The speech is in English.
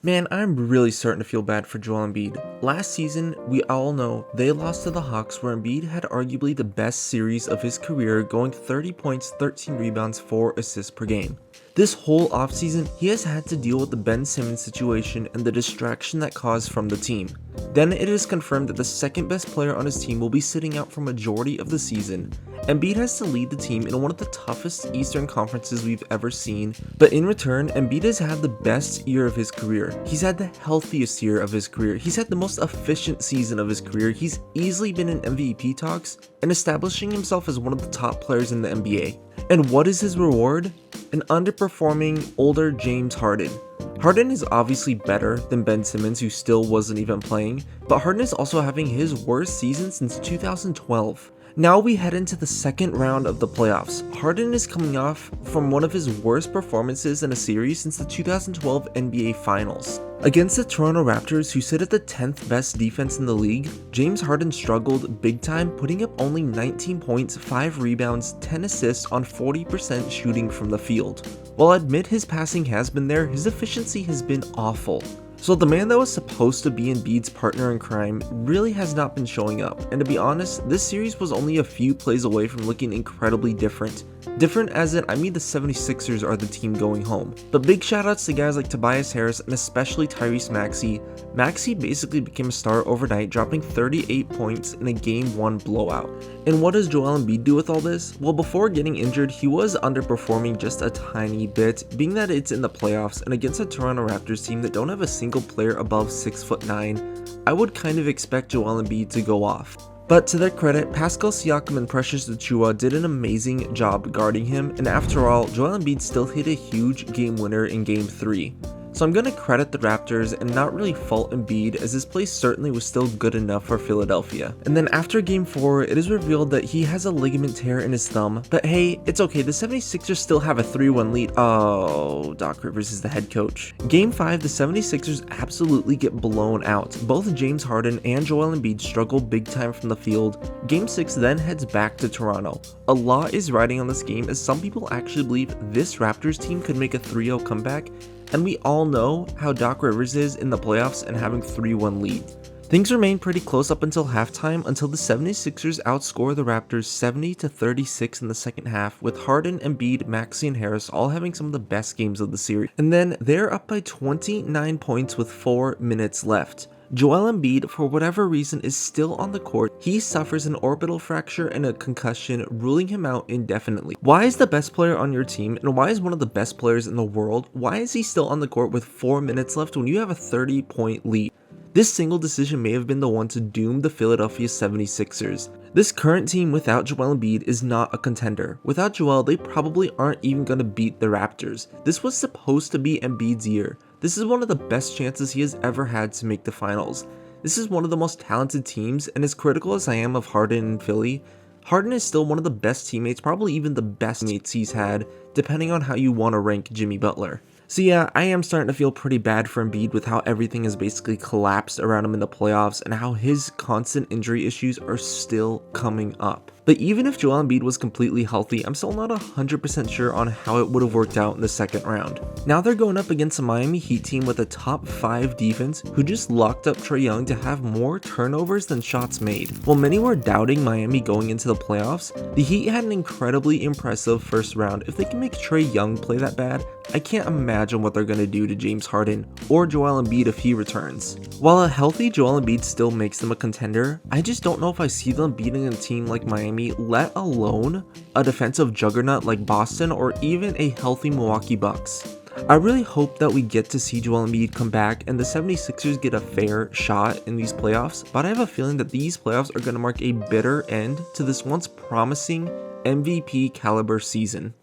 Man, I'm really starting to feel bad for Joel Embiid. Last season, we all know they lost to the Hawks where Embiid had arguably the best series of his career, going 30 points, 13 rebounds, 4 assists per game. This whole offseason, he has had to deal with the Ben Simmons situation and the distraction that caused from the team. Then it is confirmed that the second best player on his team will be sitting out for majority of the season. Embiid has to lead the team in one of the toughest Eastern conferences we've ever seen, but in return, Embiid has had the best year of his career. He's had the healthiest year of his career. He's had the most efficient season of his career. He's easily been in MVP talks and establishing himself as one of the top players in the NBA. And what is his reward? An underperforming, older James Harden. Harden is obviously better than Ben Simmons, who still wasn't even playing, but Harden is also having his worst season since 2012. Now we head into the second round of the playoffs. Harden is coming off from one of his worst performances in a series since the 2012 NBA Finals. Against the Toronto Raptors, who sit at the 10th best defense in the league, James Harden struggled big time, putting up only 19 points, 5 rebounds, 10 assists on 40% shooting from the field. While I admit his passing has been there, his efficiency has been awful. So the man that was supposed to be Embiid's partner in crime really has not been showing up, and to be honest, this series was only a few plays away from looking incredibly different. Different as in, I mean the 76ers are the team going home. But big shoutouts to guys like Tobias Harris and especially Tyrese Maxey. Maxey basically became a star overnight, dropping 38 points in a Game 1 blowout. And what does Joel Embiid do with all this? Well, before getting injured, he was underperforming just a tiny bit, being that it's in the playoffs and against a Toronto Raptors team that don't have a single player above 6'9", I would kind of expect Joel Embiid to go off. But to their credit, Pascal Siakam and Precious Achiuwa did an amazing job guarding him, and after all, Joel Embiid still hit a huge game winner in Game 3. So I'm going to credit the Raptors and not really fault Embiid, as his play certainly was still good enough for Philadelphia. And then after Game 4, it is revealed that he has a ligament tear in his thumb, but hey, it's okay, the 76ers still have a 3-1 lead. Oh, Doc Rivers is the head coach. Game 5, the 76ers absolutely get blown out. Both James Harden and Joel Embiid struggle big time from the field. Game 6 then heads back to Toronto. A lot is riding on this game, as some people actually believe this Raptors team could make a 3-0 comeback, and we all know how Doc Rivers is in the playoffs and having 3-1 lead. Things remain pretty close up until halftime, until the 76ers outscore the Raptors 70-36 in the second half, with Harden, Embiid, Maxey, and Harris all having some of the best games of the series. And then they're up by 29 points with 4 minutes left. Joel Embiid, for whatever reason, is still on the court. He suffers an orbital fracture and a concussion, ruling him out indefinitely. Why is the best player on your team, and why is one of the best players in the world, why is he still on the court with 4 minutes left when you have a 30-point lead? This single decision may have been the one to doom the Philadelphia 76ers. This current team without Joel Embiid is not a contender. Without Joel, they probably aren't even going to beat the Raptors. This was supposed to be Embiid's year. This is one of the best chances he has ever had to make the finals. This is one of the most talented teams, and as critical as I am of Harden and Philly, Harden is still one of the best teammates, probably even the best teammates he's had, depending on how you want to rank Jimmy Butler. So yeah, I am starting to feel pretty bad for Embiid with how everything has basically collapsed around him in the playoffs and how his constant injury issues are still coming up. But even if Joel Embiid was completely healthy, I'm still not 100% sure on how it would have worked out in the second round. Now they're going up against a Miami Heat team with a top 5 defense who just locked up Trae Young to have more turnovers than shots made. While many were doubting Miami going into the playoffs, the Heat had an incredibly impressive first round. If they can make Trae Young play that bad, I can't imagine what they're going to do to James Harden or Joel Embiid if he returns. While a healthy Joel Embiid still makes them a contender, I just don't know if I see them beating a team like Miami, let alone a defensive juggernaut like Boston or even a healthy Milwaukee Bucks. I really hope that we get to see Joel Embiid come back and the 76ers get a fair shot in these playoffs, but I have a feeling that these playoffs are going to mark a bitter end to this once promising MVP caliber season.